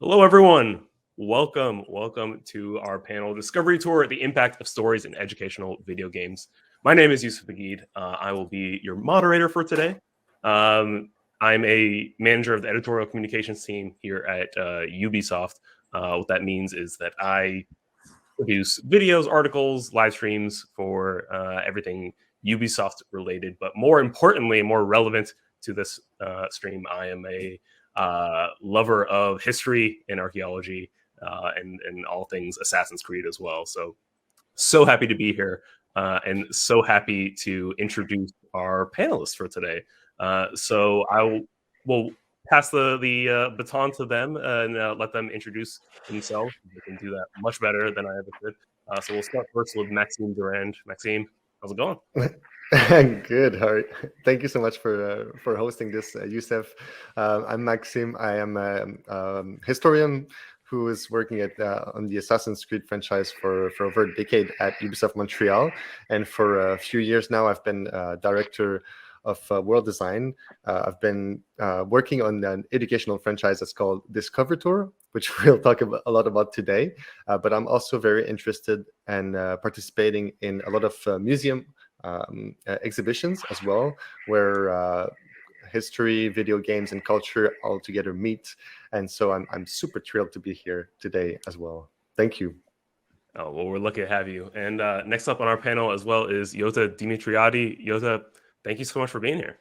Hello, everyone. Welcome to our panel Discovery Tour: The Impact of Stories in Educational Video Games. My name is Youssef Maguid. I will be your moderator for today. I'm a manager of the editorial communications team here at Ubisoft. What that means is that I produce videos, articles, live streams for everything Ubisoft related. But more importantly, more relevant to this stream, I am a lover of history and archaeology and all things Assassin's Creed as well. So happy to be here and so happy to introduce our panelists for today. So will pass the baton to them and let them introduce themselves. They can do that much better than I ever could. So we'll start first with Maxime Durand. Maxime, how's it going? Good. All right. Thank you so much for hosting this, Youssef. I'm Maxime. I am a historian who is working on the Assassin's Creed franchise for over a decade at Ubisoft Montreal, and for a few years now, I've been director of world design. I've been working on an educational franchise that's called Discovery Tour, which we'll talk a lot about today. But I'm also very interested in participating in a lot of museum exhibitions as well, where history, video games, and culture all together meet. And so I'm super thrilled to be here today as well. Thank you. Oh, well, we're lucky to have you. And next up on our panel as well is Yota Dimitriadi. Yota, thank you so much for being here.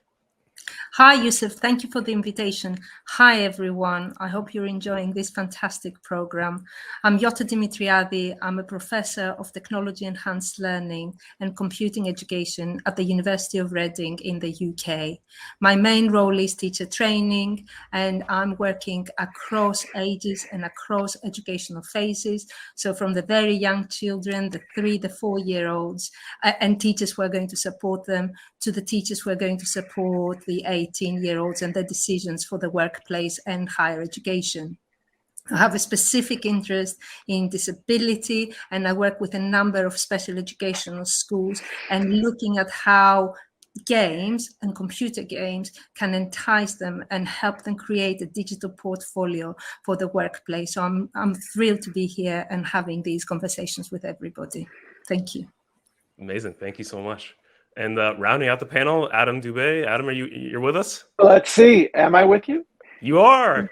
Hi, Youssef. Thank you for the invitation. Hi, everyone. I hope you're enjoying this fantastic program. I'm Yota Dimitriadi. I'm a professor of technology enhanced learning and computing education at the University of Reading in the UK. My main role is teacher training, and I'm working across ages and across educational phases. So from the very young children, the 3, the 4-year-olds, and teachers who are going to support them, to the teachers who are going to support the 18-year-olds and their decisions for the workplace and higher education. I have a specific interest in disability, and I work with a number of special educational schools and looking at how games and computer games can entice them and help them create a digital portfolio for the workplace. So I'm thrilled to be here and having these conversations with everybody. Thank you. Amazing. Thank you so much. And rounding out the panel, Adam Dubé. Adam, you're with us? Let's see. Am I with you? You are.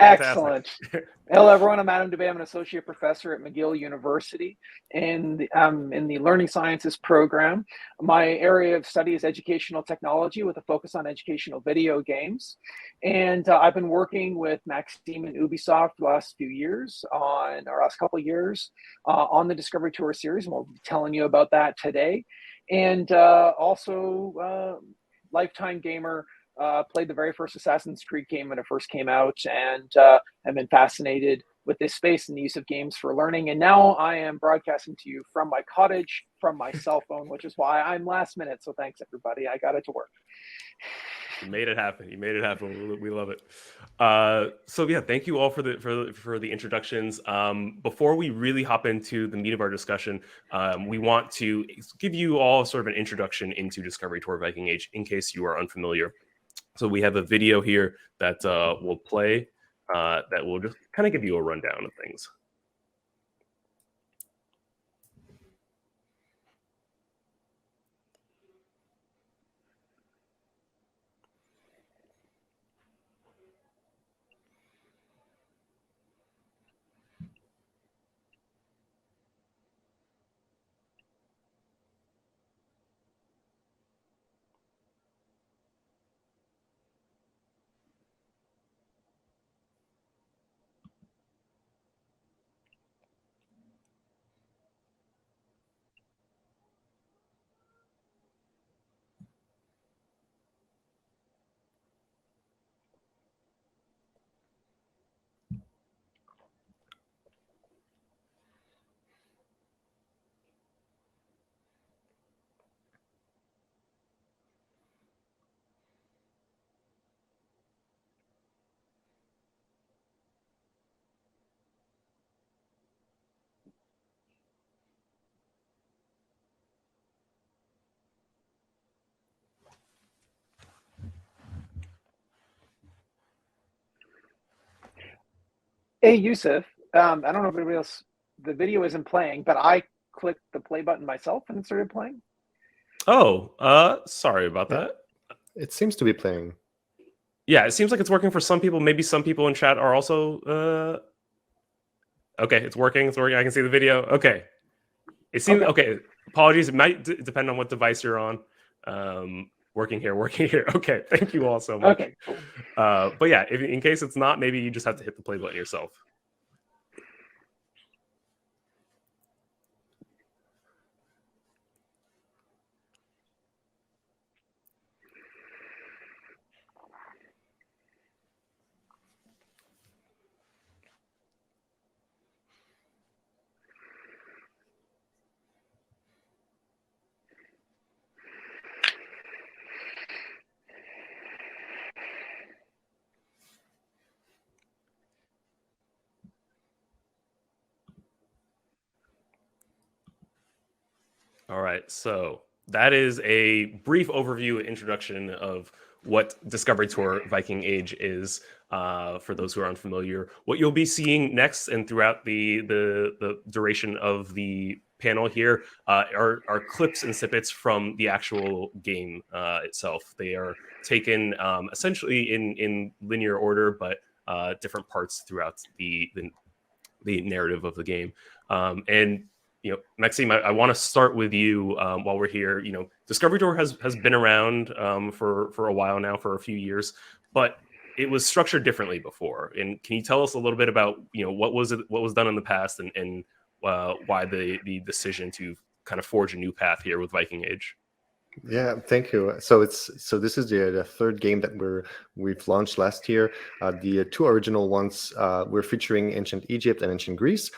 Excellent. Hello, everyone. I'm Adam Dubé. I'm an associate professor at McGill University in the Learning Sciences program. My area of study is educational technology with a focus on educational video games. And I've been working with Maxime and Ubisoft the last couple of years on the Discovery Tour series. And we'll be telling you about that today. And also lifetime gamer, played the very first Assassin's Creed game when it first came out, and have been fascinated with this space and the use of games for learning. And now I am broadcasting to you from my cottage, from my cell phone, which is why I'm last minute. So thanks, everybody. I got it to work. You made it happen. You made it happen. We love it. So yeah, thank you all for the introductions. Before we really hop into the meat of our discussion, we want to give you all sort of an introduction into Discovery Tour Viking Age in case you are unfamiliar. So we have a video here that will play that will just kind of give you a rundown of things. Hey, Youssef. I don't know if anybody else, the video isn't playing, but I clicked the play button myself and it started playing. Oh, sorry about that. It seems to be playing. Yeah, it seems like it's working for some people. Maybe some people in chat are also. Okay, it's working. It's working. I can see the video. Okay, it seems okay. Apologies. It might depend on what device you're on. Working here. Working here. Okay, thank you all so much. Okay, cool. But yeah, in case it's not, maybe you just have to hit the play button yourself. All right, so that is a brief overview and introduction of what Discovery Tour Viking Age is. For those who are unfamiliar, what you'll be seeing next and throughout the duration of the panel here are clips and snippets from the actual game itself. They are taken essentially in linear order, but different parts throughout the narrative of the game. And you know, Maxime, I want to start with you while we're here. You know, Discovery Tour has been around for a while now, for a few years, but it was structured differently before. And can you tell us a little bit about, you know, what was done in the past and why the decision to kind of forge a new path here with Viking Age? Yeah, thank you. So this is the third game that we've launched last year. The two original ones were featuring ancient Egypt and ancient Greece.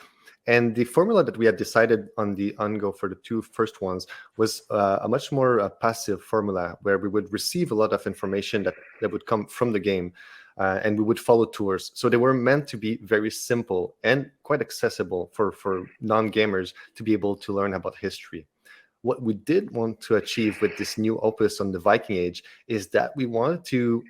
And the formula that we had decided on the on-go for the two first ones was a much more passive formula, where we would receive a lot of information that would come from the game, and we would follow tours. So they were meant to be very simple and quite accessible for non-gamers to be able to learn about history. What we did want to achieve with this new opus on the Viking Age is that we wanted to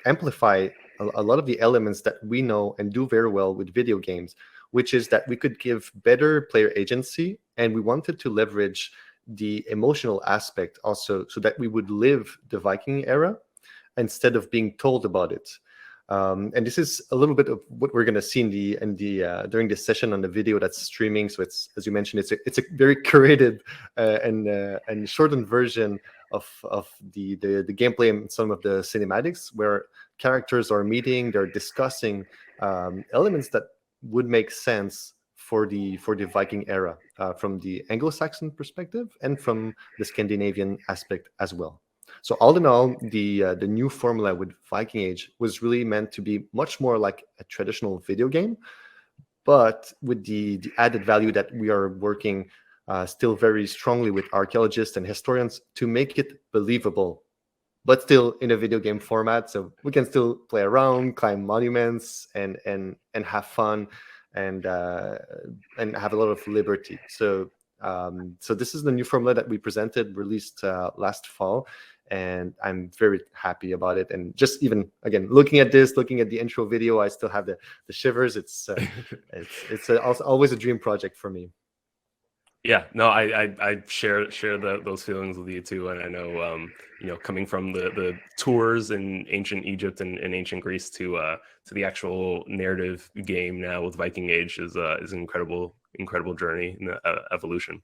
amplify a lot of the elements that we know and do very well with video games, which is that we could give better player agency, and we wanted to leverage the emotional aspect also, so that we would live the Viking era instead of being told about it. And this is a little bit of what we're going to see in the during this session on the video that's streaming. So it's, as you mentioned, it's a very curated and shortened version of the gameplay and some of the cinematics, where characters are meeting, they're discussing elements that would make sense for the Viking era, from the Anglo-Saxon perspective and from the Scandinavian aspect as well. So all in all, the new formula with Viking Age was really meant to be much more like a traditional video game, but with the added value that we are working still very strongly with archaeologists and historians to make it believable, but still in a video game format, so we can still play around, climb monuments, and have fun, and have a lot of liberty. So this is the new formula that we presented, released last fall, and I'm very happy about it. And just even again looking at the intro video, I still have the shivers. It's always a dream project for me. Yeah, no, I share those feelings with you too, and I know you know, coming from the tours in ancient Egypt and ancient Greece to the actual narrative game now with Viking Age is an incredible journey in the evolution.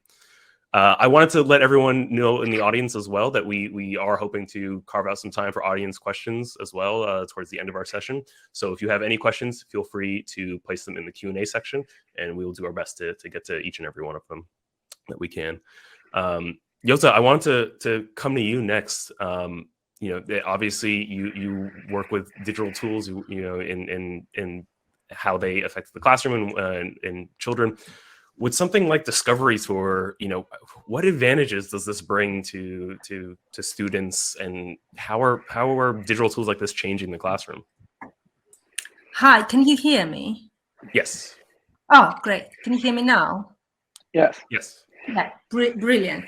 I wanted to let everyone know in the audience as well that we are hoping to carve out some time for audience questions as well towards the end of our session. So if you have any questions, feel free to place them in the Q&A section, and we will do our best to get to each and every one of them that we can. Yota, I wanted to come to you next. You know, obviously you work with digital tools, you know, in how they affect the classroom and children. With something like Discovery Tour, you know, what advantages does this bring to students, and how are digital tools like this changing the classroom? Hi, can you hear me? Yes. Oh, great. Can you hear me now? Yes. Yes. Yeah, brilliant.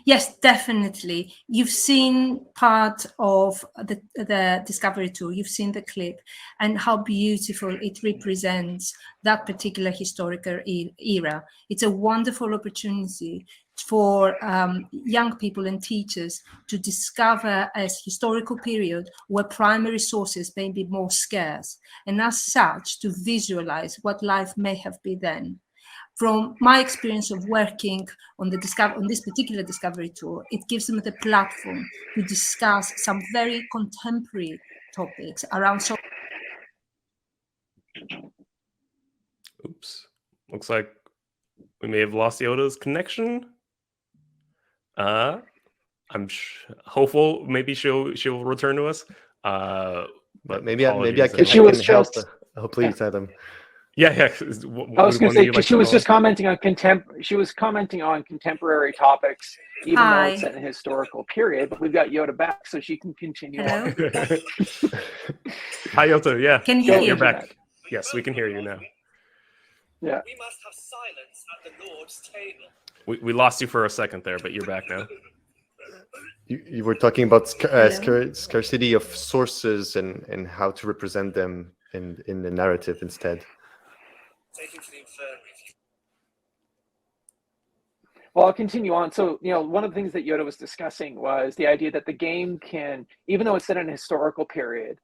Yes, definitely. You've seen part of the Discovery Tour. You've seen the clip and how beautiful it represents that particular historical era. It's a wonderful opportunity for young people and teachers to discover a historical period where primary sources may be more scarce, and as such, to visualize what life may have been then. From my experience of working on this particular Discovery Tour, it gives them the platform to discuss some very contemporary topics around. Oops, looks like we may have lost Yota's connection. I'm hopeful maybe she'll return to us. But maybe I can help. Please, Adam. Yeah. I was going to say, because she was just commenting on contemporary topics, even though it's in a historical period. But we've got Yota back, so she can continue. Hello? Hi, Yota. Yeah, can you hear you're back? Yes, we can hear you now. Yeah. We must have silence at the Lord's table. We lost you for a second there, but you're back now. You were talking about scarcity of sources and how to represent them in the narrative instead. Take him to the infirmary. Well, I'll continue on. So, one of the things that Yota was discussing was the idea that the game can, even though it's set in a historical period,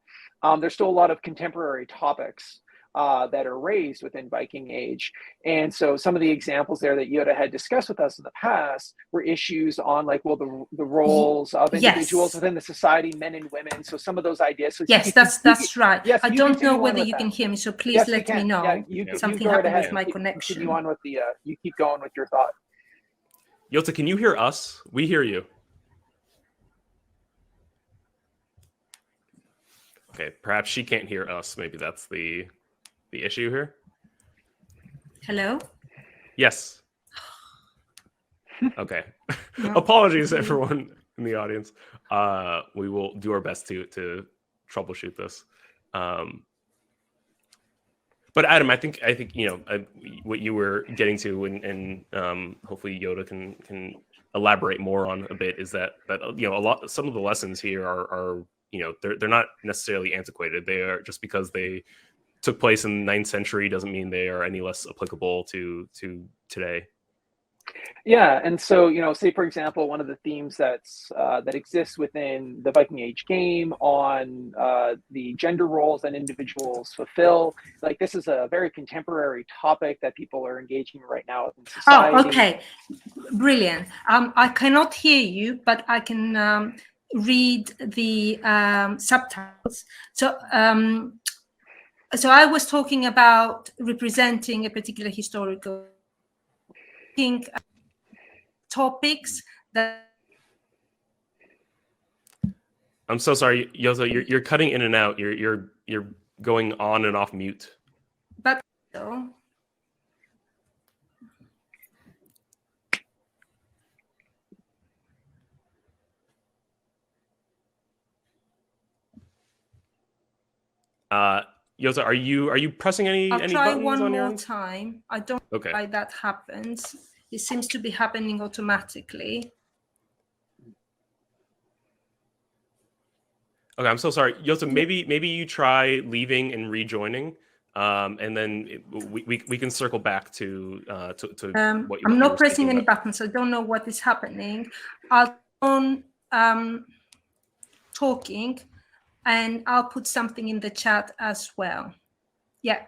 there's still a lot of contemporary topics that are raised within Viking Age. And so some of the examples there that Yota had discussed with us in the past were issues on the roles of individuals within the society, men and women. So some of those ideas. So yes, that's right. Yes, I don't know whether you can hear me, so please let me know. Yeah, something happened with my connection. Continue on with you keep going with your thought. Yota, can you hear us? We hear you. Okay, perhaps she can't hear us. Maybe that's the issue here. Hello? Yes. Okay. Apologies, everyone in the audience. We will do our best to troubleshoot this. But Adam, I think what you were getting to, and hopefully Yota can elaborate more on a bit, is that some of the lessons here are they're not necessarily antiquated. They are, just because they took place in the 9th century doesn't mean they are any less applicable to today. Yeah, and so say for example, one of the themes that exists within the Viking Age game on the gender roles that individuals fulfill, this is a very contemporary topic that people are engaging right now in society. Oh, okay, brilliant. I cannot hear you, but I can read the subtitles. So I was talking about representing a particular historical topics that. I'm so sorry, Yota. You're cutting in and out. You're going on and off mute. But Yota, are you pressing any I'll try buttons one on your more end? time. I don't know Okay. why that happens. It seems to be happening automatically. Okay, I'm so sorry, Yota. Maybe you try leaving and rejoining, and then we can circle back to what you. I'm not pressing any buttons. I don't know what is happening. I'll on talking, and I'll put something in the chat as well. Yeah.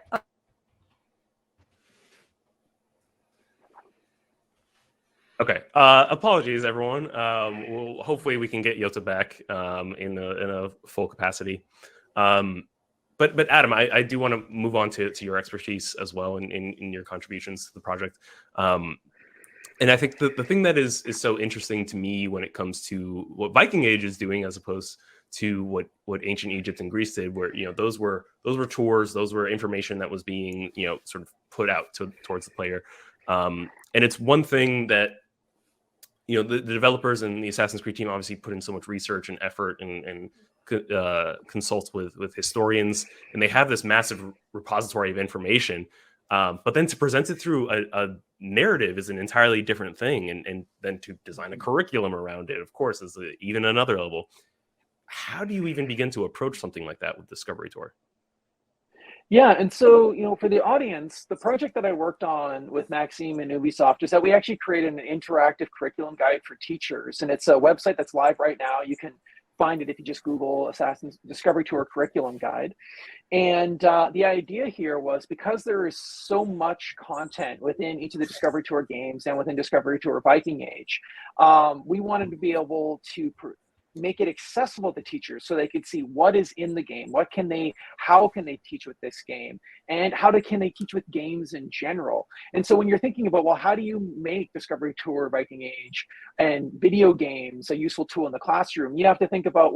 Okay. Apologies, everyone. Hopefully we can get Yota back in a full capacity. But Adam, I do want to move on to your expertise as well in your contributions to the project. And I think the thing that is so interesting to me when it comes to what Viking Age is doing, as opposed to what ancient Egypt and Greece did, where those were tours, those were information that was being sort of put out towards the player. And it's one thing that the developers and the Assassin's Creed team obviously put in so much research and effort and consult with historians, and they have this massive repository of information. But then to present it through a narrative is an entirely different thing, and then to design a curriculum around it, of course, is even another level. How do you even begin to approach something like that with Discovery Tour? Yeah, and so, for the audience, the project that I worked on with Maxime and Ubisoft is that we actually created an interactive curriculum guide for teachers, and it's a website that's live right now. You can find it if you just Google Assassin's Discovery Tour Curriculum Guide. And the idea here was, because there is so much content within each of the Discovery Tour games and within Discovery Tour Viking Age, we wanted to be able to make it accessible to teachers so they could see what is in the game, how can they teach with this game, and can they teach with games in general. And so when you're thinking about, well, how do you make Discovery Tour Viking Age and video games a useful tool in the classroom, you have to think about,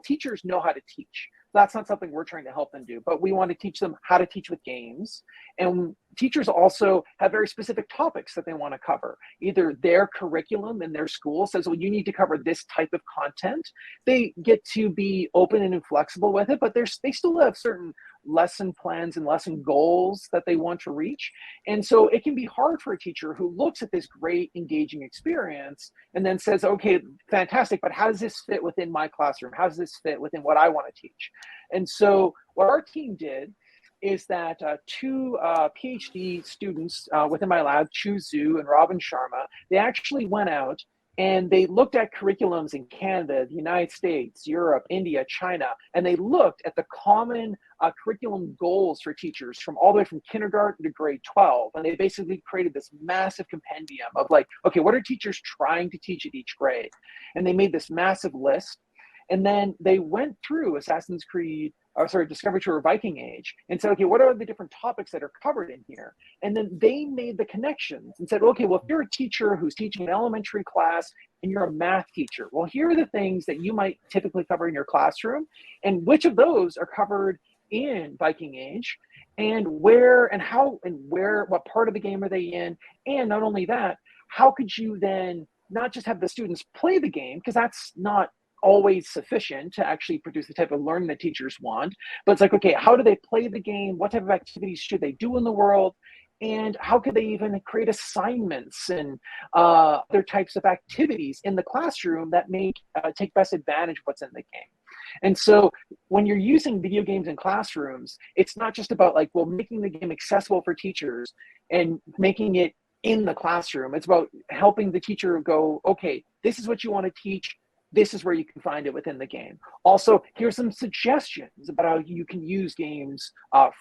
teachers know how to teach. That's not something we're trying to help them do, but we want to teach them how to teach with games. And teachers also have very specific topics that they want to cover. Either their curriculum in their school says, well, you need to cover this type of content. They get to be open and inflexible with it, but they still have certain lesson plans and lesson goals that they want to reach. And so it can be hard for a teacher who looks at this great engaging experience and then says, okay, fantastic, but how does this fit within my classroom? How does this fit within what I want to teach? And so what our team did is that two PhD students within my lab, Chu Zhu and Robin Sharma, they actually went out and they looked at curriculums in Canada, the United States, Europe, India, China, and they looked at the common curriculum goals for teachers from all the way from kindergarten to grade 12. And they basically created this massive compendium of okay, what are teachers trying to teach at each grade? And they made this massive list. And then they went through Discovery Tour Viking Age and said, okay, what are the different topics that are covered in here? And then they made the connections and said, okay, well, if you're a teacher who's teaching an elementary class and you're a math teacher, well, here are the things that you might typically cover in your classroom, and which of those are covered in Viking Age, and where and how and where, what part of the game are they in? And not only that, how could you then not just have the students play the game, because that's not always sufficient to actually produce the type of learning that teachers want, but it's okay, how do they play the game? What type of activities should they do in the world? And how could they even create assignments and other types of activities in the classroom that take best advantage of what's in the game? And so when you're using video games in classrooms, it's not just about making the game accessible for teachers and making it in the classroom. It's about helping the teacher go, okay, this is what you want to teach. This is where you can find it within the game. Also, here's some suggestions about how you can use games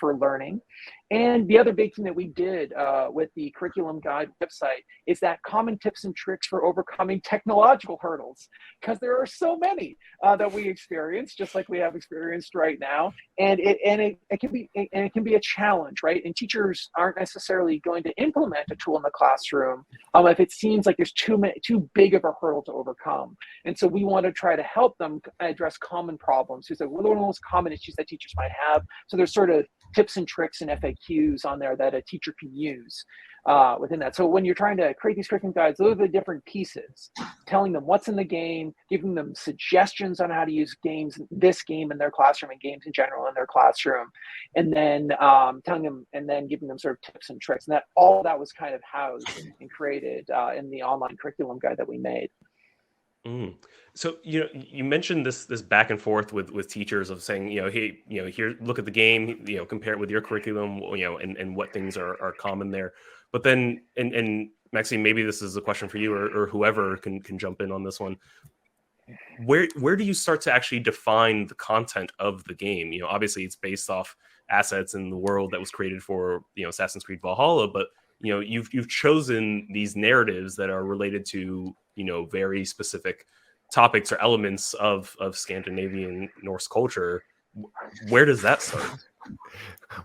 for learning. And the other big thing that we did with the Curriculum Guide website is that common tips and tricks for overcoming technological hurdles, because there are so many that we experience, just like we have experienced right now. And it can be a challenge, right? And teachers aren't necessarily going to implement a tool in the classroom if it seems like there's too big of a hurdle to overcome. And so we want to try to help them address common problems. So what are the most common issues that teachers might have? So there's sort of tips and tricks and FAQs on there that a teacher can use within that. So when you're trying to create these curriculum guides, those are the different pieces, telling them what's in the game, giving them suggestions on how to use this game in their classroom and games in general in their classroom, and then telling them and then giving them sort of tips and tricks. And all that was kind of housed and created in the online curriculum guide that we made. So you mentioned this back and forth with teachers of saying, hey, here, look at the game, compare it with your curriculum, and what things are common there. But then, and Maxime, maybe this is a question for you or whoever can jump in on this one. Where do you start to actually define the content of the game? Obviously it's based off assets in the world that was created for Assassin's Creed Valhalla, but you've chosen these narratives that are related to very specific topics or elements of Scandinavian Norse culture. Where does that start?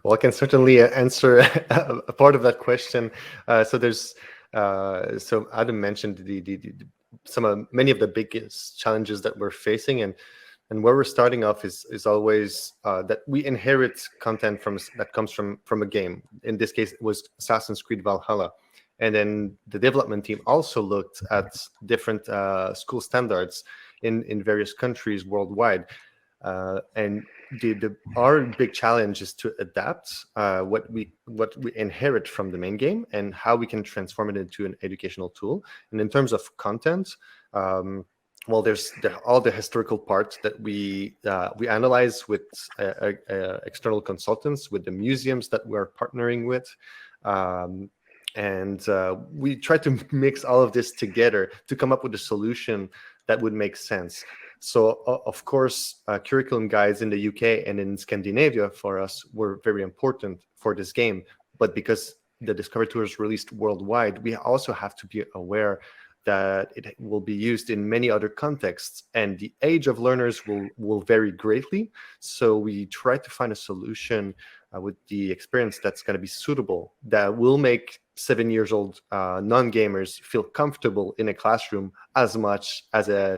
Well, I can certainly answer a part of that question. So there's so Adam mentioned many of the biggest challenges that we're facing, and where we're starting off is always that we inherit content that comes from a game. In this case, it was Assassin's Creed Valhalla. And then the development team also looked at different school standards in various countries worldwide. And our big challenge is to adapt what we inherit from the main game and how we can transform it into an educational tool. And in terms of content, well, there's all the historical parts that we analyze with external consultants, with the museums that we're partnering with. And we try to mix all of this together to come up with a solution that would make sense. So, of course, curriculum guides in the UK and in Scandinavia for us were very important for this game. But because the Discovery Tour is released worldwide, we also have to be aware that it will be used in many other contexts, and the age of learners will vary greatly. So we try to find a solution with the experience that's going to be suitable, that will make 7 years old non-gamers feel comfortable in a classroom as much as a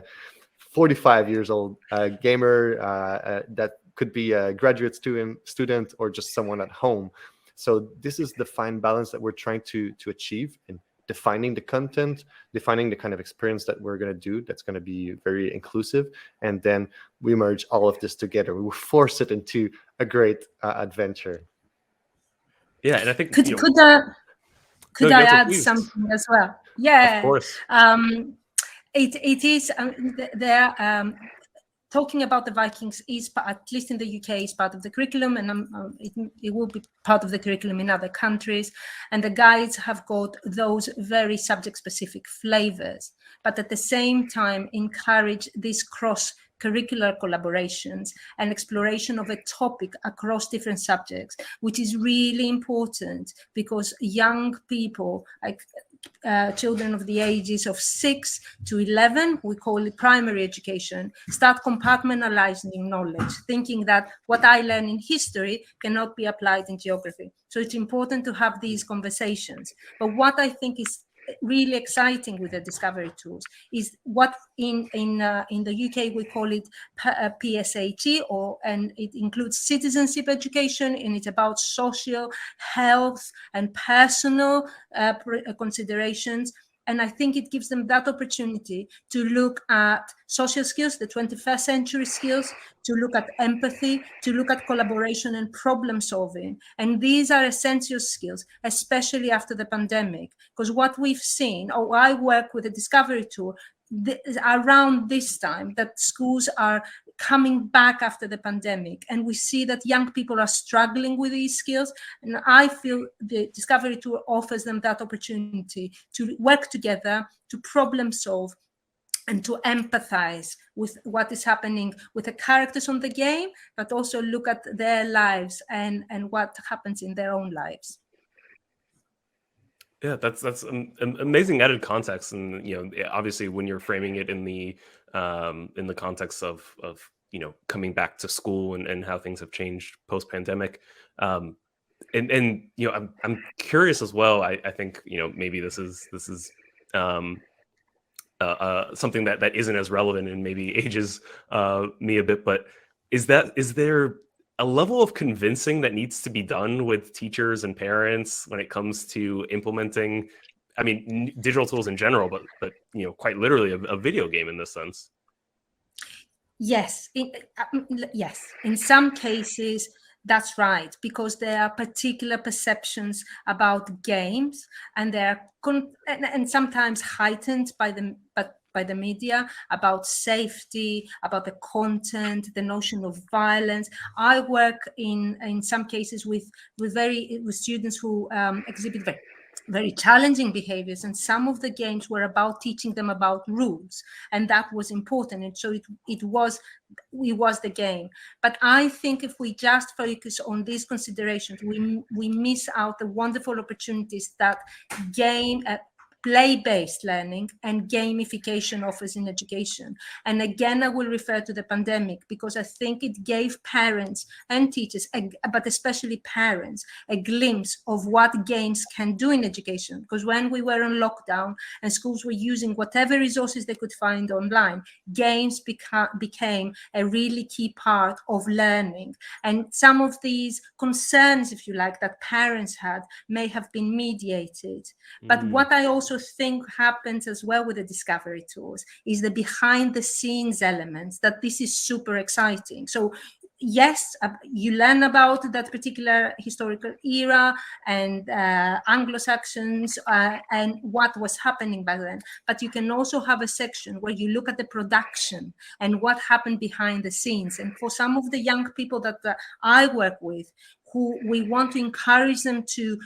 45 years old gamer that could be a graduate student or just someone at home. So this is the fine balance that we're trying to achieve in defining the content, defining the kind of experience that we're going to do that's going to be very inclusive, and then we merge all of this together. We will force it into a great adventure. Yeah, and I think could I add something as well? Yeah, of course. It is there. Talking about the Vikings is, at least in the UK, is part of the curriculum, and it will be part of the curriculum in other countries. And the guides have got those very subject-specific flavors, but at the same time encourage these cross-curricular collaborations and exploration of a topic across different subjects, which is really important because young people, like children of the ages of 6 to 11, we call it primary education, start compartmentalizing knowledge, thinking that what I learn in history cannot be applied in geography. So it's important to have these conversations. But what I think is really exciting with the discovery tools is what in the UK we call it PSAT, and it includes citizenship education, and it's about social, health, and personal considerations. And I think it gives them that opportunity to look at social skills, the 21st century skills, to look at empathy, to look at collaboration and problem solving. And these are essential skills, especially after the pandemic, because what we've seen, I work with a discovery tool around this time, that schools are coming back after the pandemic, and we see that young people are struggling with these skills, and I feel the Discovery Tour offers them that opportunity to work together, to problem solve, and to empathize with what is happening with the characters on the game, but also look at their lives and what happens in their own lives. Yeah, that's an amazing added context, and obviously when you're framing it in the context of coming back to school and how things have changed post pandemic, and I'm curious as well. I think maybe this is something that isn't as relevant and maybe ages me a bit, but is there a level of convincing that needs to be done with teachers and parents when it comes to implementing, I mean, digital tools in general, but quite literally a video game in this sense? Yes, yes. In some cases, that's right, because there are particular perceptions about games, and they're and sometimes heightened by the media, about safety, about the content, the notion of violence. I work in some cases with students who exhibit very challenging behaviors, and some of the games were about teaching them about rules, and that was important, and so it was the game. But I think if we just focus on these considerations, we miss out the wonderful opportunities that play-based learning and gamification offers in education. And again, I will refer to the pandemic because I think it gave parents and teachers, but especially parents, a glimpse of what games can do in education. Because when we were on lockdown and schools were using whatever resources they could find online, games became a really key part of learning. And some of these concerns, if you like, that parents had may have been mediated. But what I also think happens as well with the discovery tools is the behind the scenes elements, that this is super exciting. So yes, you learn about that particular historical era and Anglo-Saxons and what was happening back then. But you can also have a section where you look at the production and what happened behind the scenes. And for some of the young people that I work with, who we want to encourage them to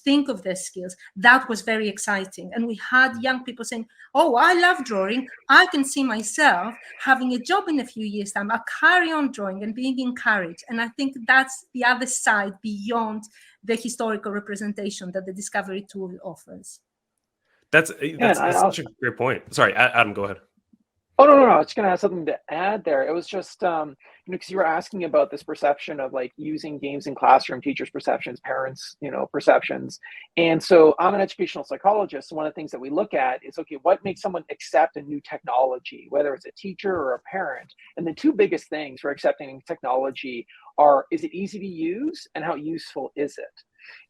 think of their skills, that was very exciting. And we had young people saying, oh, I love drawing. I can see myself having a job in a few years' time. I'll carry on drawing and being encouraged. And I think that's the other side beyond the historical representation that the Discovery tool offers. That's such a great point. Sorry, Adam, go ahead. Oh, no. I was just going to have something to add there. It was just, because you were asking about this perception of like using games in classroom, teachers' perceptions, parents, perceptions. And so I'm an educational psychologist. So one of the things that we look at is, okay, what makes someone accept a new technology, whether it's a teacher or a parent? And the two biggest things for accepting technology are, is it easy to use and how useful is it?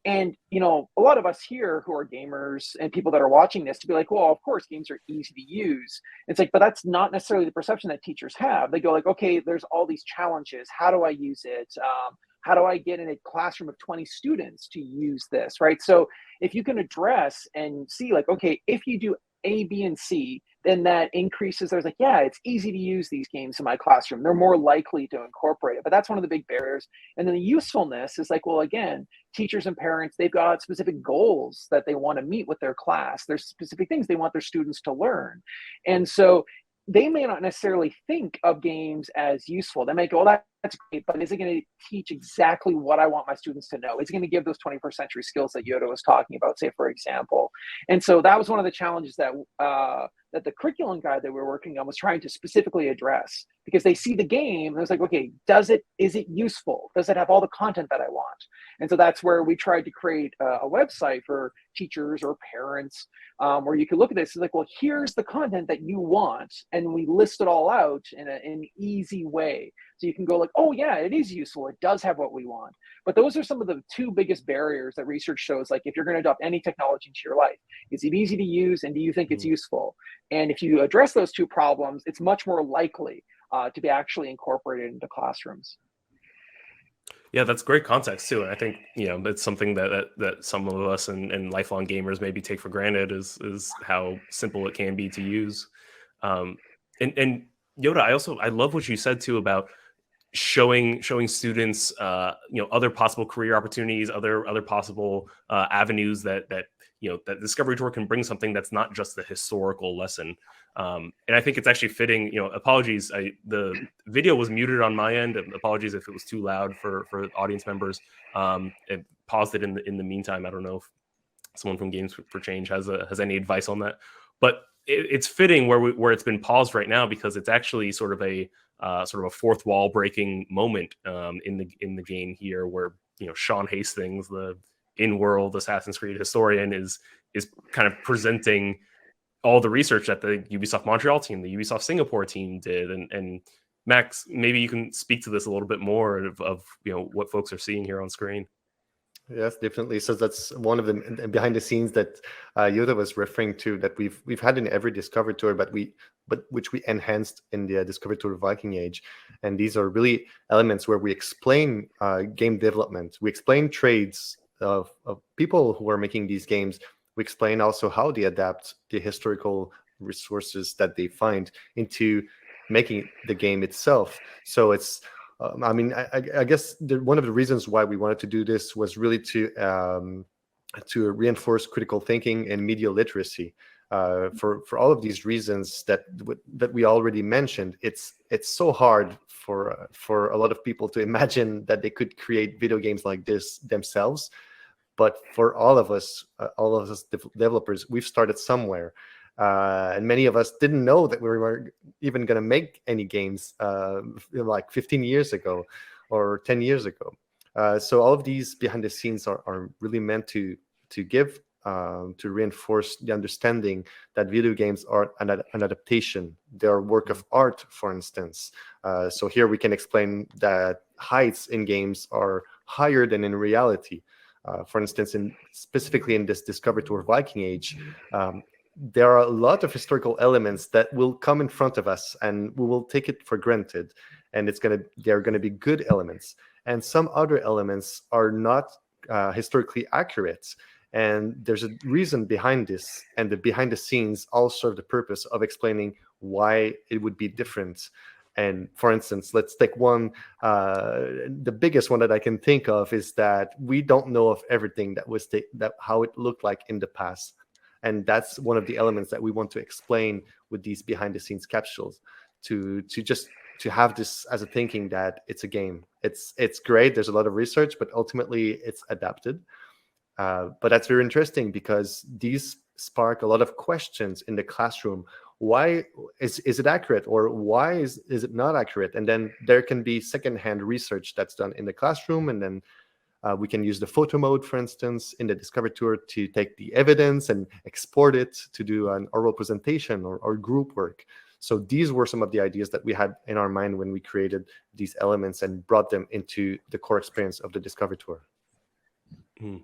And, a lot of us here who are gamers and people that are watching this to be like, well, of course, games are easy to use. It's like, but that's not necessarily the perception that teachers have. They go like, okay, there's all these challenges. How do I use it? How do I get in a classroom of 20 students to use this, right? So if you can address and see like, okay, if you do A, B, and C, then that increases. There's like, yeah, it's easy to use these games in my classroom. They're more likely to incorporate it, but that's one of the big barriers. And then the usefulness is like, well, again, teachers and parents, they've got specific goals that they want to meet with their class. There's specific things they want their students to learn. And so they may not necessarily think of games as useful. They may go, well, that's great, but is it going to teach exactly what I want my students to know? Is it going to give those 21st century skills that Yota was talking about, say, for example? And so that was one of the challenges that that the curriculum guide that we're working on was trying to specifically address, because they see the game and it's like, okay, is it useful? Does it have all the content that I want? And so that's where we tried to create a website for teachers or parents where you could look at this. It's like, well, here's the content that you want. And we list it all out in an easy way. So you can go like, oh yeah, it is useful. It does have what we want. But those are some of the two biggest barriers that research shows. Like if you're going to adopt any technology into your life, is it easy to use? And do you think it's useful? And if you address those two problems, it's much more likely to be actually incorporated into classrooms. Yeah, that's great context too. And I think, it's something that some of us and lifelong gamers maybe take for granted is how simple it can be to use. And Yota, I love what you said too about showing students other possible career opportunities, other possible avenues that Discovery Tour can bring something that's not just the historical lesson. And I think it's actually fitting. Apologies, the video was muted on my end. Apologies if it was too loud for audience members. It paused it in the meantime. I don't know if someone from Games for Change has any advice on that, but it's fitting where it's been paused right now, because it's actually sort of a fourth wall breaking moment in the game here, where Sean Hastings, the in-world Assassin's Creed historian, is kind of presenting all the research that the Ubisoft Montreal team, the Ubisoft Singapore team did. And Max, maybe you can speak to this a little bit more of what folks are seeing here on screen. Yes, definitely. So that's one of the behind the scenes that Yota was referring to, that we've had in every Discovery Tour, but which we enhanced in the Discovery Tour Viking Age. And these are really elements where we explain game development. We explain trades of people who are making these games. We explain also how they adapt the historical resources that they find into making the game itself. So it's I guess one of the reasons why we wanted to do this was really to reinforce critical thinking and media literacy. For all of these reasons that we already mentioned, it's so hard for a lot of people to imagine that they could create video games like this themselves. But for all of us developers, we've started somewhere. And many of us didn't know that we were even going to make any games like 15 years ago or 10 years ago. So all of these behind the scenes are really meant to give, to reinforce the understanding that video games are an adaptation. They are work of art, for instance. So here we can explain that heights in games are higher than in reality. For instance, specifically in this Discovery Tour Viking Age, there are a lot of historical elements that will come in front of us and we will take it for granted. and they're gonna be good elements, and some other elements are not historically accurate. And there's a reason behind this, and the behind the scenes all serve the purpose of explaining why it would be different. And for instance, let's take one, the biggest one that I can think of is that we don't know of everything that how it looked like in the past. And that's one of the elements that we want to explain with these behind the scenes capsules, to have this as a thinking that it's a game. It's great. There's a lot of research, but ultimately it's adapted. But that's very interesting because these spark a lot of questions in the classroom. Why is it accurate, or why is it not accurate? And then there can be secondhand research that's done in the classroom, and then we can use the photo mode, for instance, in the Discovery Tour to take the evidence and export it to do an oral presentation or group work. So these were some of the ideas that we had in our mind when we created these elements and brought them into the core experience of the Discovery Tour. Mm.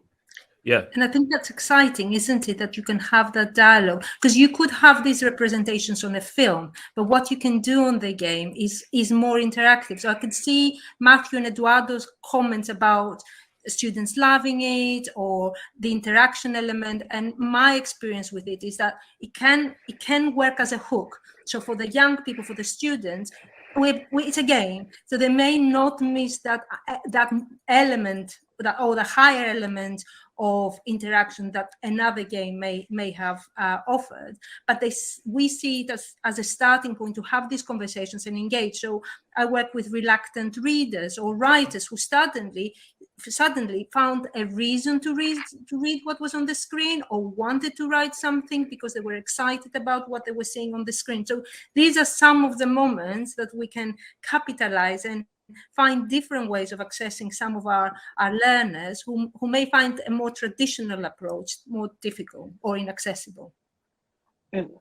Yeah. And I think that's exciting, isn't it, that you can have that dialogue, because you could have these representations on a film, but what you can do on the game is more interactive. So I could see Matthew and Eduardo's comments about students loving it or the interaction element, and my experience with it is that it can work as a hook. So for the young people, for the students, it's a game, so they may not miss that element, or the higher element of interaction that another game may have offered, but we see it as a starting point to have these conversations and engage. So I work with reluctant readers or writers who suddenly found a reason to read what was on the screen, or wanted to write something because they were excited about what they were seeing on the screen. So these are some of the moments that we can capitalize and find different ways of accessing some of our learners who may find a more traditional approach more difficult or inaccessible. And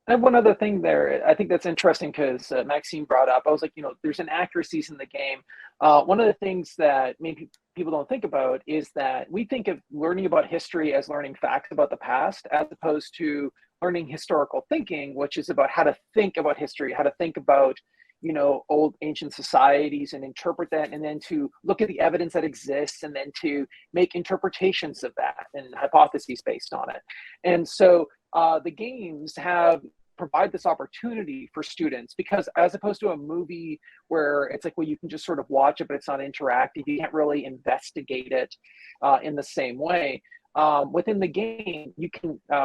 I have one other thing there. I think that's interesting because Maxime brought up, I was like, there's inaccuracies in the game. One of the things that maybe people don't think about is that we think of learning about history as learning facts about the past, as opposed to learning historical thinking, which is about how to think about history, how to think about old ancient societies and interpret that, and then to look at the evidence that exists, and then to make interpretations of that and hypotheses based on it. And so the games provide this opportunity for students, because as opposed to a movie where it's like, well, you can just sort of watch it, but it's not interactive, you can't really investigate it in the same way. Within the game,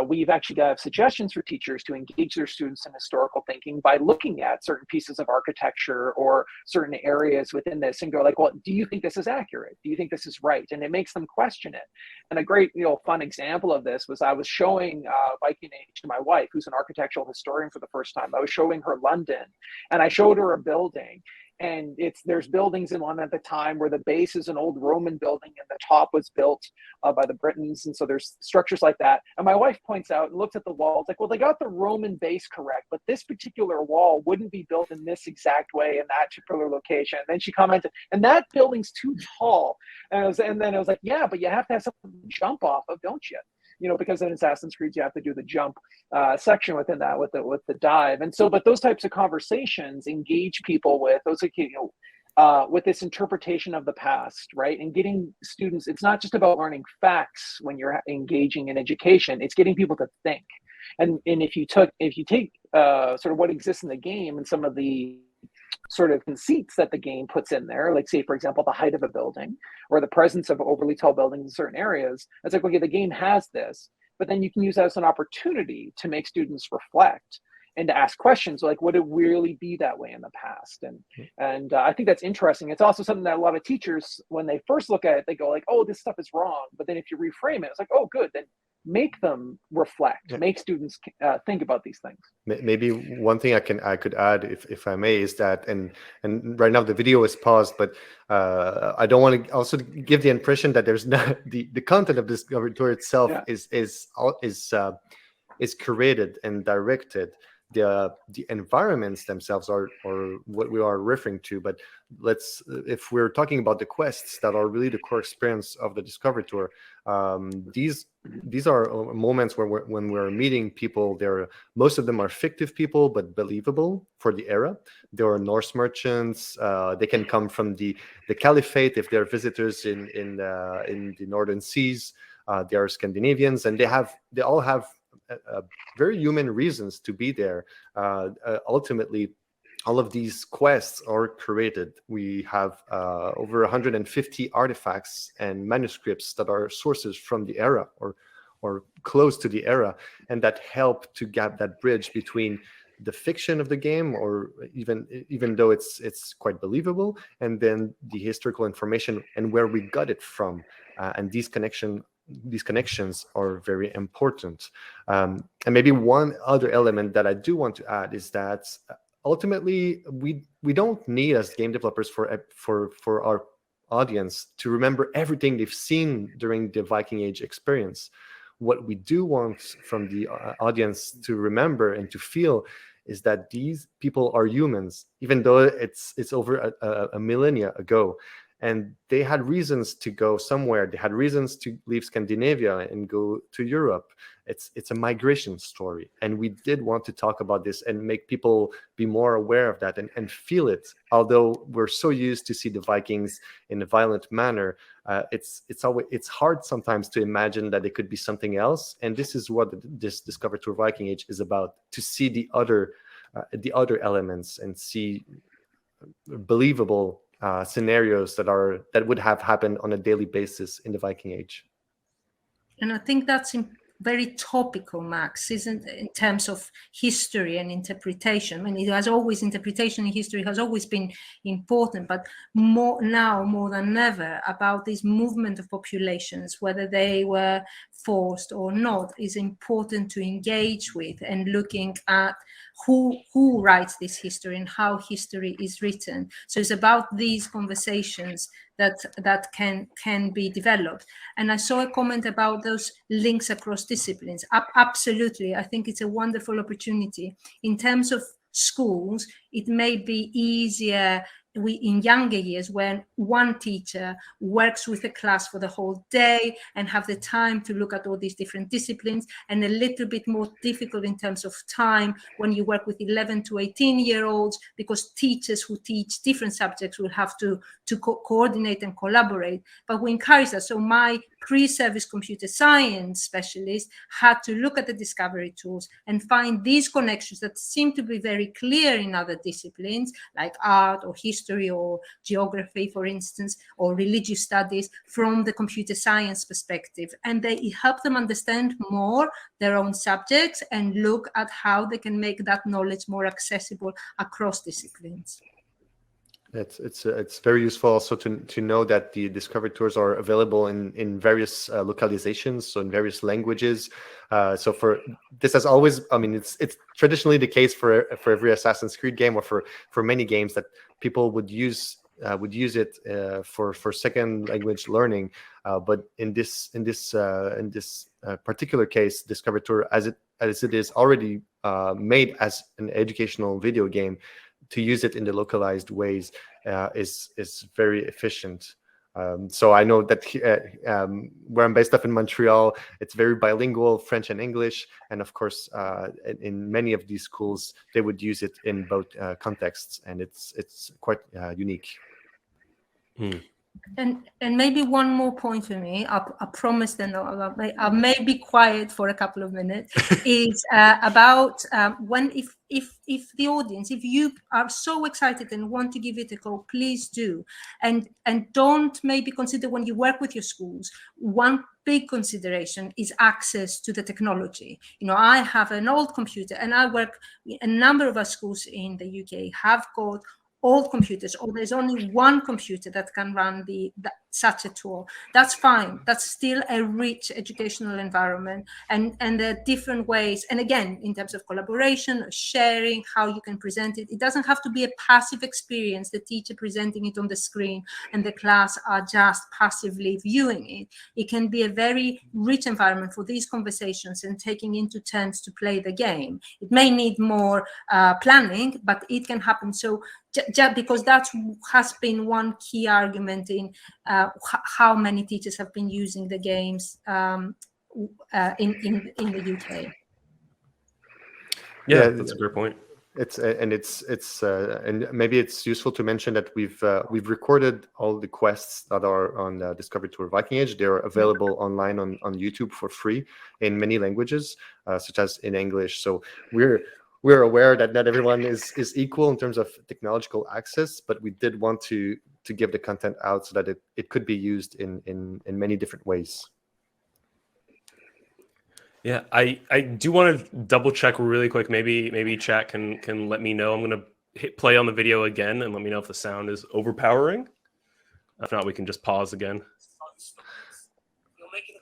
we've actually got suggestions for teachers to engage their students in historical thinking by looking at certain pieces of architecture or certain areas within this and go like, well, do you think this is accurate? Do you think this is right? And it makes them question it. And a great, fun example of this was I was showing Viking Age to my wife, who's an architectural historian, for the first time. I was showing her London, and I showed her a building. And there's buildings in London at the time where the base is an old Roman building and the top was built by the Britons. And so there's structures like that. And my wife points out and looks at the walls like, well, they got the Roman base correct, but this particular wall wouldn't be built in this exact way in that particular location. And then she commented, and that building's too tall. And then I was like, yeah, but you have to have something to jump off of, don't you? Because in Assassin's Creed, you have to do the jump section within that with the dive. And so, but those types of conversations engage people with those, with this interpretation of the past, right? And getting students, it's not just about learning facts when you're engaging in education, it's getting people to think. And if you take sort of what exists in the game and some of the sort of conceits that the game puts in there, like say, for example, the height of a building or the presence of overly tall buildings in certain areas, it's like, okay, the game has this, but then you can use that as an opportunity to make students reflect and to ask questions like, would it really be that way in the past? And I think that's interesting. It's also something that a lot of teachers, when they first look at it, they go like, oh, this stuff is wrong. But then if you reframe it, it's like, oh, good, then make them reflect, make students think about these things. Maybe one thing I could add, if I may, is that, and right now the video is paused, but I don't want to also give the impression that there's not the content of this Discovery Tour itself is curated and directed. the environments themselves are what we are referring to. But if we're talking about the quests that are really the core experience of the Discovery Tour, these are moments where when we're meeting people. Most of them are fictive people, but believable for the era. There are Norse merchants. They can come from the Caliphate if they're visitors in the northern seas. They are Scandinavians, and they all have very human reasons to be there. Ultimately, all of these quests are created. We have over 150 artifacts and manuscripts that are sources from the era or close to the era, and that help to gap that bridge between the fiction of the game, or even though it's quite believable, and then the historical information and where we got it from. And these connections are very important. And maybe one other element that I do want to add is that ultimately we don't need, as game developers, for our audience to remember everything they've seen during the Viking Age experience. What we do want from the audience to remember and to feel is that these people are humans, even though it's over a millennia ago. And they had reasons to go somewhere. They had reasons to leave Scandinavia and go to Europe. It's a migration story. And we did want to talk about this and make people be more aware of that and feel it. Although we're so used to see the Vikings in a violent manner, it's hard sometimes to imagine that it could be something else. And this is what this Discover Tour Viking Age is about, to see the other elements and see believable scenarios that would have happened on a daily basis in the Viking Age. And I think that's very topical, Max, isn't it, in terms of history and interpretation? I mean, interpretation in history has always been important, but more than ever, about this movement of populations, whether they were forced or not, is important to engage with, and looking at who writes this history and how history is written. So it's about these conversations that can be developed. And I saw a comment about those links across disciplines. Absolutely, I think it's a wonderful opportunity. In terms of schools, it may be easier in younger years when one teacher works with a class for the whole day and have the time to look at all these different disciplines, and a little bit more difficult in terms of time when you work with 11 to 18-year-olds, because teachers who teach different subjects will have to coordinate and collaborate. But we encourage that. So my pre-service computer science specialist had to look at the discovery tools and find these connections that seem to be very clear in other disciplines like art or history or geography, for instance, or religious studies, from the computer science perspective. And they help them understand more their own subjects and look at how they can make that knowledge more accessible across disciplines. It's very useful also to know that the Discovery Tours are available in various localizations, so in various languages. So for this has always, I mean, it's traditionally the case for every Assassin's Creed game, or for many games, that people would use it for second language learning. But in this particular case, Discovery Tour, as it is already made as an educational video game, to use it in the localized ways is very efficient. So I know that where I'm based up in Montreal, it's very bilingual, French and English. And of course, in many of these schools, they would use it in both contexts, and it's quite unique. And maybe one more point for me, I promise that I may be quiet for a couple of minutes, is about if the audience, if you are so excited and want to give it a go, please do. And don't maybe consider, when you work with your schools, one big consideration is access to the technology. You know, I have an old computer, and I work, a number of our schools in the UK have got old computers, or there's only one computer that can run such a tool. That's fine. That's still a rich educational environment, and there are different ways. And again, in terms of collaboration, sharing, how you can present it, it doesn't have to be a passive experience, the teacher presenting it on the screen and the class are just passively viewing it. It can be a very rich environment for these conversations and taking into turns to play the game. It may need more planning, but it can happen. So just because that has been one key argument in how many teachers have been using the games in the UK. Yeah, that's a great point. And maybe it's useful to mention that we've recorded all the quests that are on Discovery Tour Viking Age. They're available online on YouTube for free in many languages, such as in English. So we're aware that not everyone is equal in terms of technological access, but we did want to give the content out so that it could be used in many different ways. Yeah, I do want to double check really quick. Maybe chat can let me know. I'm gonna hit play on the video again and let me know if the sound is overpowering. If not, we can just pause again.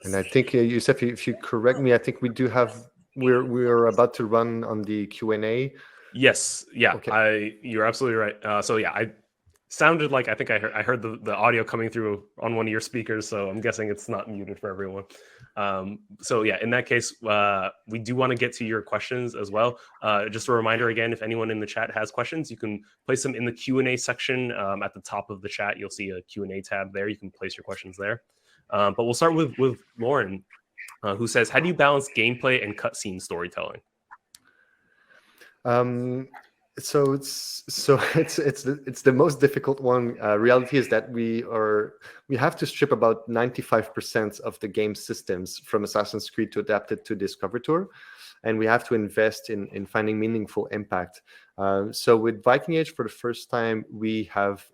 And I think Youssef, if you correct me, I think we do have we're about to run on the Q&A. Yes, yeah, Okay. You're absolutely right. So yeah, I sounded like I think I heard the audio coming through on one of your speakers, so I'm guessing it's not muted for everyone. So yeah, in that case, we do want to get to your questions as well. Just a reminder again, if anyone in the chat has questions, you can place them in the Q&A section at the top of the chat. You'll see a Q&A tab there. You can place your questions there. But we'll start with Lauren, who says, "How do you balance gameplay and cutscene storytelling?" So it's the most difficult one. Reality is that we have to strip about 95% of the game systems from Assassin's Creed to adapt it to Discovery Tour, and we have to invest in finding meaningful impact. So with Viking Age, for the first time, we have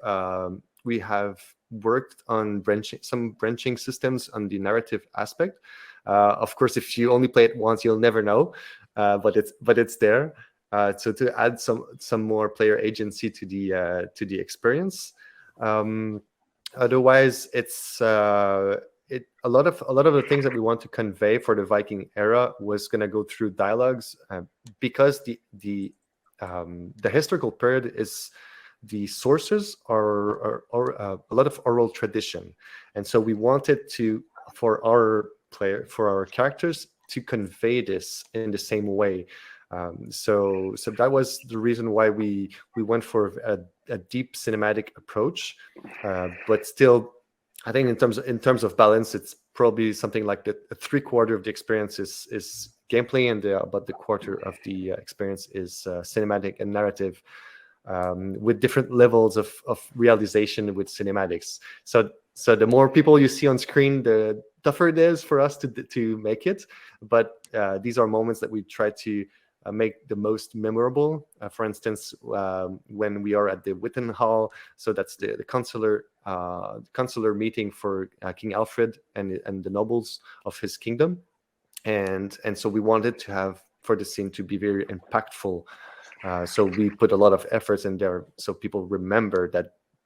worked on some branching systems on the narrative aspect. Of course, if you only play it once, you'll never know, but it's there. So to add some more player agency to the experience. Otherwise, it's a lot of the things that we want to convey for the Viking era was going to go through dialogues, because the historical period is the sources are a lot of oral tradition, and so we wanted for our characters to convey this in the same way. So that was the reason why we went for a deep cinematic approach, but still, I think in terms of balance, it's probably something like a 3/4 of the experience is gameplay, and about the 1/4 of the experience is cinematic and narrative, with different levels of realization with cinematics. So the more people you see on screen, the tougher it is for us to make it. But these are moments that we try to make the most memorable. For instance, when we are at the Witten Hall, so that's the consular meeting for King Alfred and the nobles of his kingdom, and so we wanted to have for the scene to be very impactful. So we put a lot of efforts in there, so people remember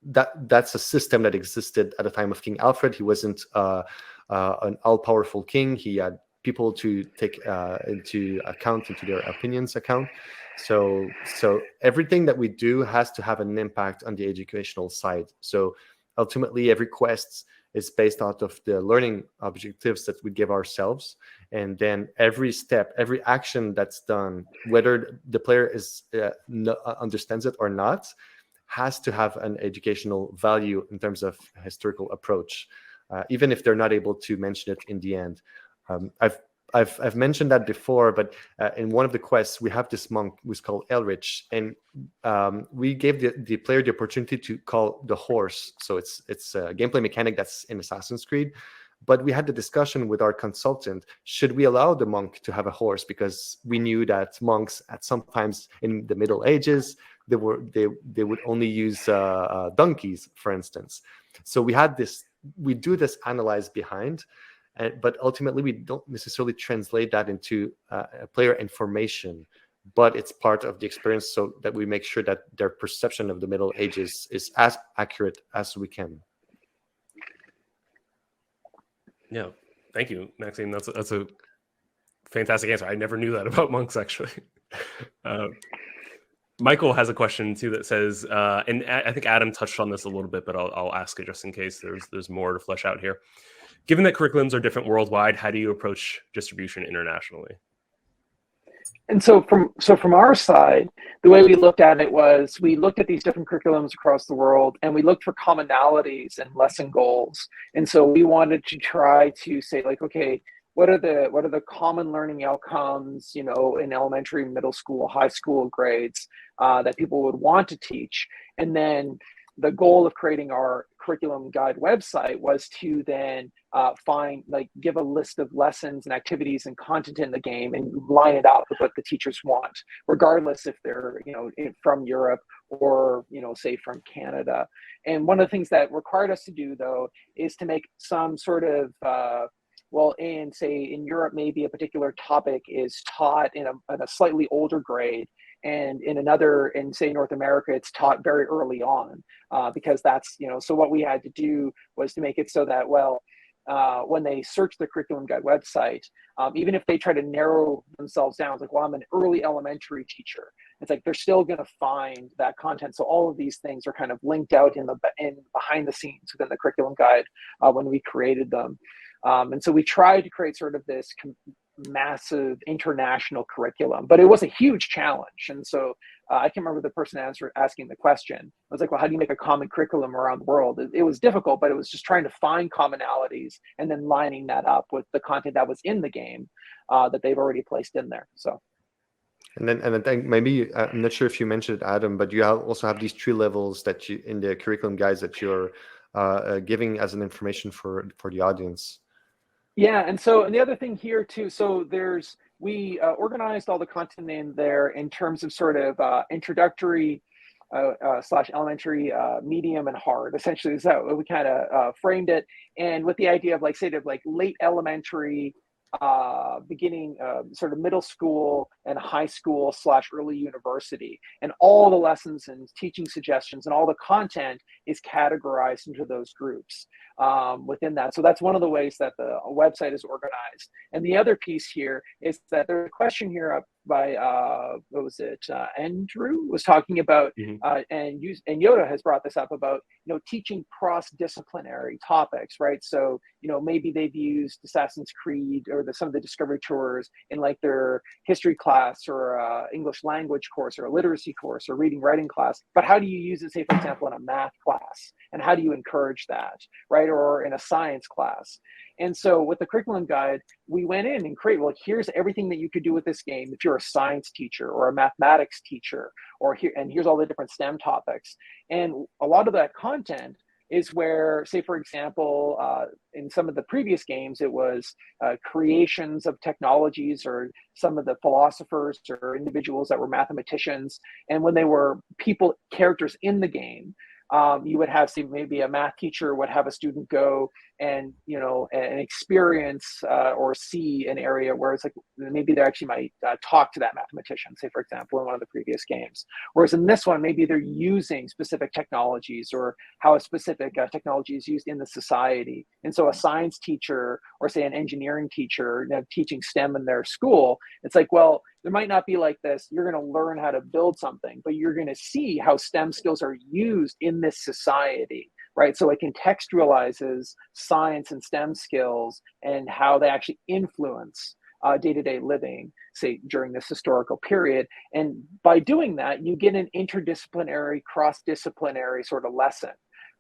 that's a system that existed at the time of King Alfred. He wasn't an all-powerful king. He had people to take into their opinions account. So everything that we do has to have an impact on the educational side. So ultimately, every quest is based out of the learning objectives that we give ourselves, and then every step, every action that's done, whether the player understands it or not, has to have an educational value in terms of historical approach, even if they're not able to mention it in the end. I've mentioned that before, but in one of the quests, we have this monk who's called Elrich, and we gave the player the opportunity to call the horse. So it's a gameplay mechanic that's in Assassin's Creed, but we had the discussion with our consultant: should we allow the monk to have a horse? Because we knew that monks, at some times in the Middle Ages, they would only use donkeys, for instance. So we do this analyze behind. But ultimately, we don't necessarily translate that into player information, but it's part of the experience, so that we make sure that their perception of the Middle Ages is as accurate as we can. Yeah, thank you, Maxime. That's a fantastic answer. I never knew that about monks, actually. Michael has a question too that says, and I think Adam touched on this a little bit, but I'll ask it just in case there's more to flesh out here. Given that curriculums are different worldwide, how do you approach distribution internationally? And so from our side, the way we looked at it was we looked at these different curriculums across the world, and we looked for commonalities and lesson goals. And so we wanted to try to say, like, okay, what are the common learning outcomes, you know, in elementary, middle school, high school grades that people would want to teach? And then the goal of creating our curriculum guide website was to then give a list of lessons and activities and content in the game and line it up with what the teachers want, regardless if they're, you know, from Europe or, you know, say from Canada. And one of the things that required us to do, though, is to make some sort of in Europe, maybe a particular topic is taught in a slightly older grade, and in say North America, it's taught very early on, because that's, you know, so what we had to do was to make it so that, when they search the curriculum guide website, even if they try to narrow themselves down, it's like, well, I'm an early elementary teacher. It's like they're still going to find that content. So all of these things are kind of linked out in behind the scenes within the curriculum guide when we created them. And so we tried to create sort of this massive international curriculum, but it was a huge challenge. And so I can remember the person asking the question. I was like, well, how do you make a common curriculum around the world? It was difficult, but it was just trying to find commonalities and then lining that up with the content that was in the game that they've already placed in there. So. And I think maybe, I'm not sure if you mentioned it, Adam, but you also have these 3 levels that you in the curriculum guides that you're giving as an information for the audience. Yeah, and the other thing here too, so we organized all the content in there in terms of sort of introductory / elementary, medium, and hard. Essentially, is that we kind of framed it, and with the idea of late elementary, beginning, sort of middle school and high school / early university, and all the lessons and teaching suggestions and all the content is categorized into those groups within that. So that's one of the ways that the website is organized. And the other piece here is that there's a question here up by Andrew was talking about, and Yota has brought this up about, you know, teaching cross-disciplinary topics, right? So, you know, maybe they've used Assassin's Creed or some of the Discovery Tours in like their history class or English language course or a literacy course or reading writing class, but how do you use it, say, for example, in a math class? And how do you encourage that, right? Or in a science class? And so with the curriculum guide, we went in and created, well, here's everything that you could do with this game if you're a science teacher or a mathematics teacher, here's all the different STEM topics. And a lot of that content is where, say, for example, in some of the previous games, it was creations of technologies or some of the philosophers or individuals that were mathematicians. And when they were characters in the game, you would have, say, maybe a math teacher would have a student go and, you know, and experience or see an area where it's like maybe they actually might talk to that mathematician, say, for example, in one of the previous games. Whereas in this one, maybe they're using specific technologies or how a specific technology is used in the society. And so a science teacher or, say, an engineering teacher, you know, teaching STEM in their school, it's like, well, there might not be like this, you're going to learn how to build something, but you're going to see how STEM skills are used in this society, right? So it contextualizes science and STEM skills and how they actually influence day-to-day living, say, during this historical period. And by doing that, you get an interdisciplinary, cross-disciplinary sort of lesson,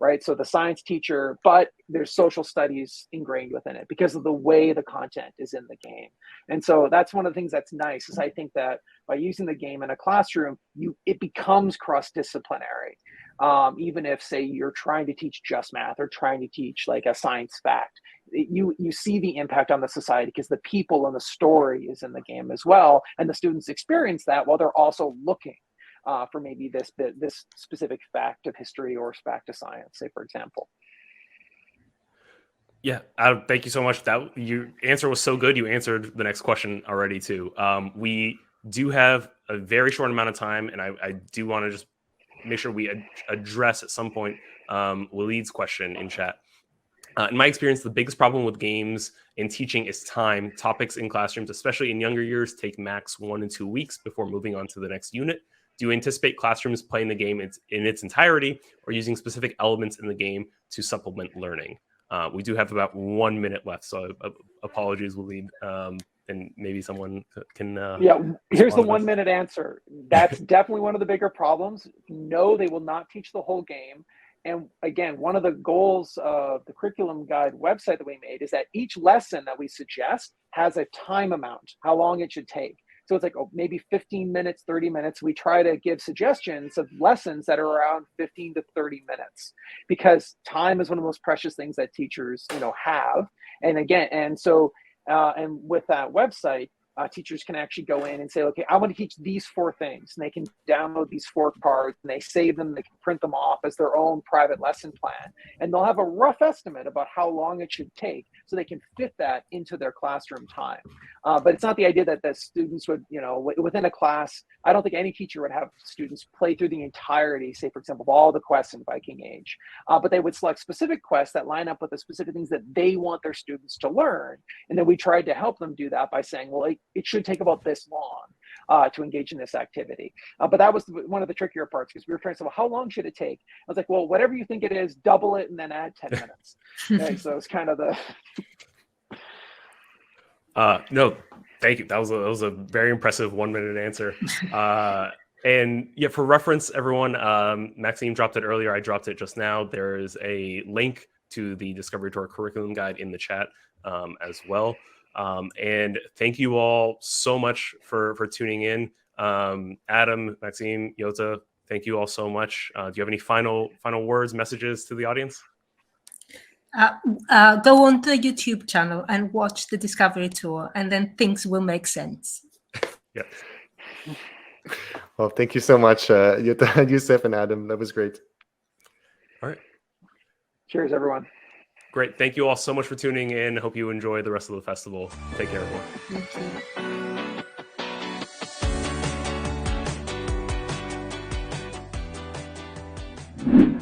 right? So the science teacher, but there's social studies ingrained within it because of the way the content is in the game. And so that's one of the things that's nice, is I think that by using the game in a classroom, it becomes cross-disciplinary. Even if, say, you're trying to teach just math or trying to teach like a science fact, you see the impact on the society because the people and the story is in the game as well. And the students experience that while they're also looking for maybe this specific fact of history or fact of science, say, for example. Yeah, thank you so much. Your answer was so good. You answered the next question already too. We do have a very short amount of time, and I do want to just make sure we address at some point Waleed's question in chat. In my experience, the biggest problem with games and teaching is time. Topics in classrooms, especially in younger years, take max 1 to 2 weeks before moving on to the next unit. Do you anticipate classrooms playing the game in its entirety or using specific elements in the game to supplement learning? We do have about 1 minute left, so apologies, Waleed. And maybe someone can... here's the 1 minute answer. That's definitely one of the bigger problems. No, they will not teach the whole game. And again, one of the goals of the curriculum guide website that we made is that each lesson that we suggest has a time amount, how long it should take. So it's like maybe 15 minutes, 30 minutes. We try to give suggestions of lessons that are around 15 to 30 minutes, because time is one of the most precious things that teachers, have. And again, and with that website, teachers can actually go in and say, okay, I want to teach these 4 things. And they can download these 4 cards and they save them, they can print them off as their own private lesson plan. And they'll have a rough estimate about how long it should take so they can fit that into their classroom time. But it's not the idea that the students would, within a class, I don't think any teacher would have students play through the entirety, say, for example, of all the quests in Viking Age. But they would select specific quests that line up with the specific things that they want their students to learn. And then we tried to help them do that by saying, well, it should take about this long to engage in this activity. But that was one of the trickier parts, because we were trying to say, well, how long should it take? I was like, well, whatever you think it is, double it and then add 10 minutes. Okay, so it's kind of the... No, thank you. That was a very impressive 1 minute answer. And yeah, for reference, everyone, Maxime dropped it earlier. I dropped it just now. There is a link to the Discovery Tour curriculum guide in the chat as well. And thank you all so much for tuning in. Adam, Maxime, Yota, thank you all so much. Do you have any final words, messages to the audience? Go on the YouTube channel and watch the Discovery Tour, and then things will make sense. Yeah. Well, thank you so much, Yota, Youssef, and Adam. That was great. All right. Cheers, everyone. Great. Thank you all so much for tuning in. Hope you enjoy the rest of the festival. Take care, everyone. Thank you.